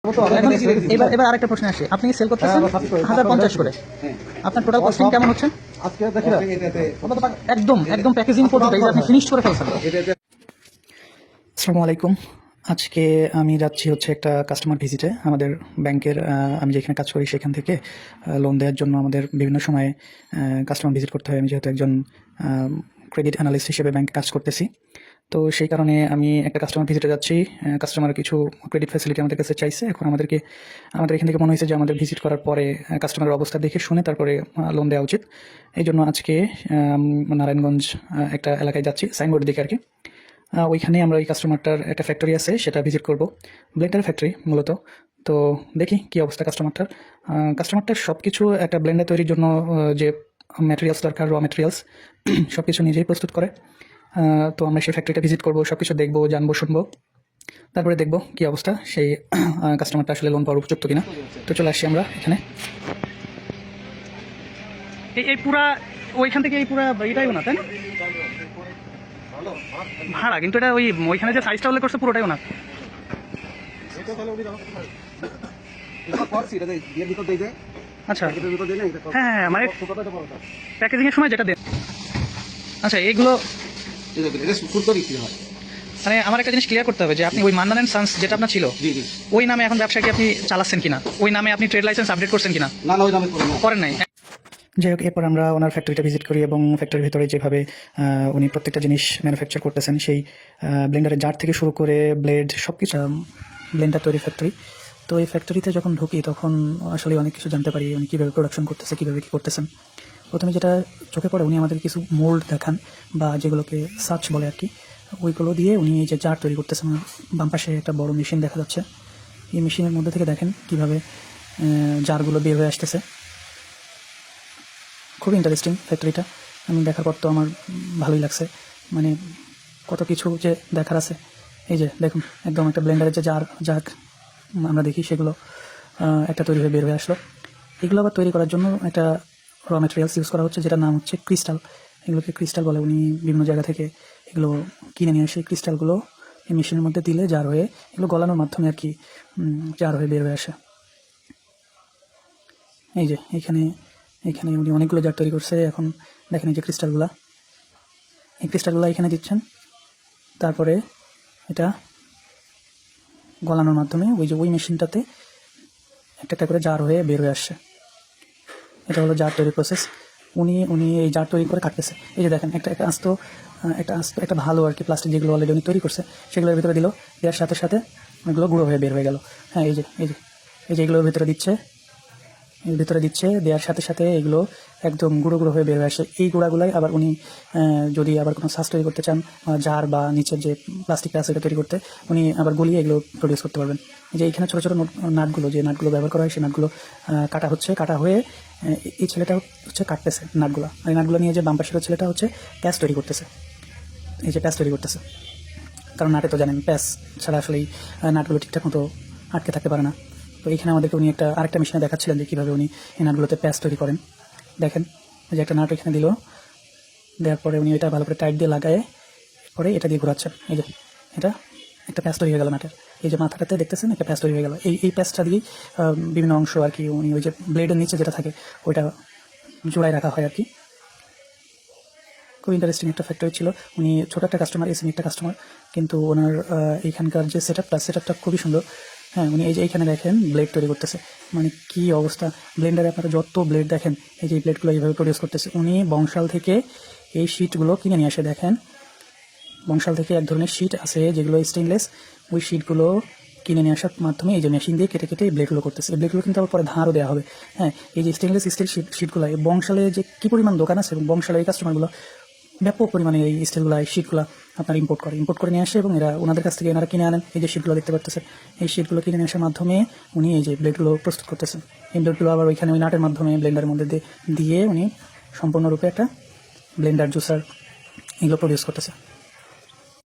এবার এবার আরেকটা প্রশ্ন আসে, আপনি সেল করতেছেন 1050 করে, আপনার টোটাল কস্টিং কেমন হচ্ছে? একদম একদম প্যাকেজিং পর্যন্ত আপনি ফিনিশ করে ফেলছেন। আসসালামু আলাইকুম। আজকে আমি যাচ্ছি হচ্ছে একটা কাস্টমার ভিজিটে। আমাদের ব্যাংকের আমি যেখানে কাজ করি সেখান থেকে লোন দেওয়ার জন্য আমাদের বিভিন্ন সময়ে কাস্টমার ভিজিট করতে হয়। আমি যেহেতু একজন ক্রেডিট অ্যানালিস্ট হিসেবে ব্যাংকে কাজ করতেছি, তো সেই কারণে আমি একটা কাস্টমার ভিজিটে যাচ্ছি। কাস্টমার কিছু ক্রেডিট ফ্যাসিলিটি আমাদের কাছে চাইছে। এখন আমাদের এখান থেকে মনে হয়েছে যে আমাদের ভিজিট করার পরে কাস্টমারের অবস্থা দেখে শুনে তারপরে লোন দেওয়া উচিত। এই জন্য আজকে নারায়ণগঞ্জ একটা এলাকায় যাচ্ছি, সাইনবোর্ড দিকে আর কি। ওইখানে আমরা ওই কাস্টমারটার একটা ফ্যাক্টরি আছে, সেটা ভিজিট করব, ব্লেন্ডার ফ্যাক্টরি মূলত। তো দেখি কী অবস্থা কাস্টমারটার সব কিছু একটা ব্লেন্ডার তৈরির জন্য যে ম্যাটেরিয়ালস দরকার, র ম্যাটেরিয়ালস সব কিছু নিজেই প্রস্তুত করে। তো আমরা সেই ফ্যাক্টরিটা ভিজিট করব, সব কিছু দেখবো, জানবো, শুনবো, তারপরে দেখবো কী অবস্থা, সেই কাস্টমারটা আসলে লোন পাওয়ার উপযুক্ত কিনা। তো চলে আসছি আমরা এখানে। এই পুরা ওইখান থেকে এই পুরা এটাই না, তাই না? ভাড়া কিন্তু এটা ওইখানে যে সাইজটা উল্লেখ করছে পুরোটাই না। আচ্ছা হ্যাঁ, মানে প্যাকেজিং এর সময় যেটা দেন। আচ্ছা এইগুলো মানে আমার একটা জিনিস ক্লিয়ার করতে হবে যে আপনি ওই মান্নান এন্ড সান্স যেটা আপনার ছিল ওই নামে এখন ব্যবসা কি আপনি চালাচ্ছেন কিনা, ওই নামে আপনি ট্রেড লাইসেন্স আপডেট করছেন কিনা? না, ওই নামে করেন নাই। যাই হোক, এরপর আমরা ওনার ফ্যাক্টরিটা ভিজিট করি এবং ফ্যাক্টরির ভিতরে যেভাবে উনি প্রত্যেকটা জিনিস ম্যানুফ্যাকচার করতেছেন, সেই ব্লেন্ডারের জার থেকে শুরু করে ব্লেড সব কিছু, ব্লেন্ডার তৈরি ফ্যাক্টরি। তো এই ফ্যাক্টরিতে যখন ঢুকি তখন আসলে অনেক কিছু জানতে পারি উনি কীভাবে প্রোডাকশন করতেছে, কীভাবে কী করতেছেন। প্রথমে যেটা চোখে পড়ে, উনি আমাদের কিছু মোল্ড দেখান বা যেগুলোকে সাচ বলে আর কি, ওইগুলো দিয়ে উনি এই যে জার তৈরি করতেছেন। বাম পাশে একটা বড় মেশিন দেখা যাচ্ছে, এই মেশিনের মধ্যে থেকে দেখেন কীভাবে জারগুলো বের হয়ে আসতেছে। খুবই ইন্টারেস্টিং ফ্যাক্টরিটা, আমি দেখার পর তো আমার ভালোই লাগছে। মানে কত কিছু যে দেখার আছে। এই যে দেখুন, একদম একটা ব্লেন্ডারের যে জাগ আমরা দেখি সেগুলো একটা তৈরি হয়ে বের হয়ে আসলো। এগুলো আবার তৈরি করার জন্য একটা র ম্যাটেরিয়ালস ইউজ করা হচ্ছে, যেটার নাম হচ্ছে ক্রিস্টাল। এগুলোকে ক্রিস্টাল বলে। উনি বিভিন্ন জায়গা থেকে এগুলো কিনে নিয়ে আসে। ক্রিস্টালগুলো এই মেশিনের মধ্যে দিলে জার হয়ে, এগুলো গলানোর মাধ্যমে আর কি জার হয়ে বের হয়ে আসে। এই যে এখানে উনি অনেকগুলো জার তৈরি করছে। এখন দেখেন এই যে ক্রিস্টালগুলো এখানে দিচ্ছেন, তারপরে এটা গলানোর মাধ্যমে ওই মেশিনটাতে একটা করে জার হয়ে বের হয়ে আসছে। এটা হলো জার তৈরি প্রসেস। উনি এই জার তৈরি করে কাটতেছে। এই যে দেখেন একটা ভালো আর কি প্লাস্টিক, যেগুলো অলরেডি উনি তৈরি করছে সেগুলোর ভিতরে দিল, দেওয়ার সাথে সাথে অনেকগুলো গুঁড়ো হয়ে বের হয়ে গেল। হ্যাঁ, এই যে এগুলোর ভিতরে দিচ্ছে, দেওয়ার সাথে সাথে এগুলো একদম গুঁড়ো হয়ে বের হয়ে আসে। এই গুঁড়াগুলাই আবার উনি যদি আবার কোনো সাজ তৈরি করতে চান, জার বা নিচের যে প্লাস্টিকটা আছে এটা তৈরি করতে, উনি আবার গলিয়ে এগুলো প্রডিউস করতে পারবেন। যে এইখানে ছোটো ছোটো নাটগুলো ব্যবহার করা হয়, সেই নাটগুলো কাটা হয়ে এই ছেলেটা হচ্ছে কাটতেছে নাটগুলো। আর এই নাটগুলো নিয়ে যে বাম পাশের ছেলেটা হচ্ছে প্যাচ তৈরি করতেছে। এই যে প্যাচ তৈরি করতেছে, কারণ নাটে তো জানেন প্যাচ ছাড়া আসলে এই নাটগুলো ঠিকঠাক মতো আটকে থাকতে পারে না। তো এইখানে আমাদেরকে উনি আরেকটা মেশিনে দেখাচ্ছিলেন যে কীভাবে উনি এই নাটগুলোতে প্যাচ তৈরি করেন। দেখেন যে একটা নাট এখানে দেওয়ার পরে উনি এটা ভালো করে টাইট দিয়ে লাগায়ে পরে এটা দিয়ে ঘোরাচ্ছেন। এই যে এটা একটা প্যাচ তৈরি হয়ে গেল নাটের। এই যে মাথাটাতে দেখতেছেন একটা প্যাচ তৈরি হয়ে গেল। এই প্যাচটা দিয়েই বিভিন্ন অংশ আর কি উনি ওই যে ব্লেডের নিচে যেটা থাকে ওইটা জোড়ায় রাখা হয় আর কি। খুব ইন্টারেস্টিং একটা ফ্যাক্টরি ছিল। উনি ছোটো একটা কাস্টমার, এসএমই একটা কাস্টমার, কিন্তু ওনার এইখানকার যে সেটআপটা খুবই সুন্দর। হ্যাঁ, উনি এই যে এইখানে দেখেন ব্লেড তৈরি করতেছে। মানে কি অবস্থা, ব্লেন্ডারে আপনারা যত ব্লেড দেখেন, এই যে ব্লেডগুলো এইভাবে প্রডিউস করতেছে। উনি বংশাল থেকে এই শিটগুলো কিনে নিয়ে আসে। দেখেন, বংশাল থেকে এক ধরনের শিট আছে যেগুলো স্টেনলেস, ওই শিটগুলো কিনে নিয়ে আসার মাধ্যমে এই যে মেশিন দিয়ে কেটে এই ব্লেডগুলো করতেছে। এই ব্লেডগুলো কিন্তু আবার পরে ধারও দেওয়া হবে। হ্যাঁ, এই যে স্টেনলেস স্টিল শিটগুলো বংশালে যে কী পরিমাণ দোকান আছে, এবং বংশালে এই কাস্টমারগুলো ব্যাপক পরিমাণে এই স্টিলগুলো, এই শিটগুলো আপনার ইম্পোর্ট করে নিয়ে আসে, এবং ওনাদের কাছ থেকে এনারা কিনে আনেন। এই যে শিটগুলো দেখতে পাচ্ছেন, এই শিটগুলো কিনে নিয়ে আসার মাধ্যমে উনি এই যে ব্লেডগুলো প্রস্তুত করতেছেন। এই ব্লেডগুলো আবার ওইখানে ওই নাটের মাধ্যমে ব্লেন্ডারের মধ্যে দিয়ে উনি সম্পূর্ণরূপে একটা ব্লেন্ডার জুসার এগুলো প্রডিউস করতেছে।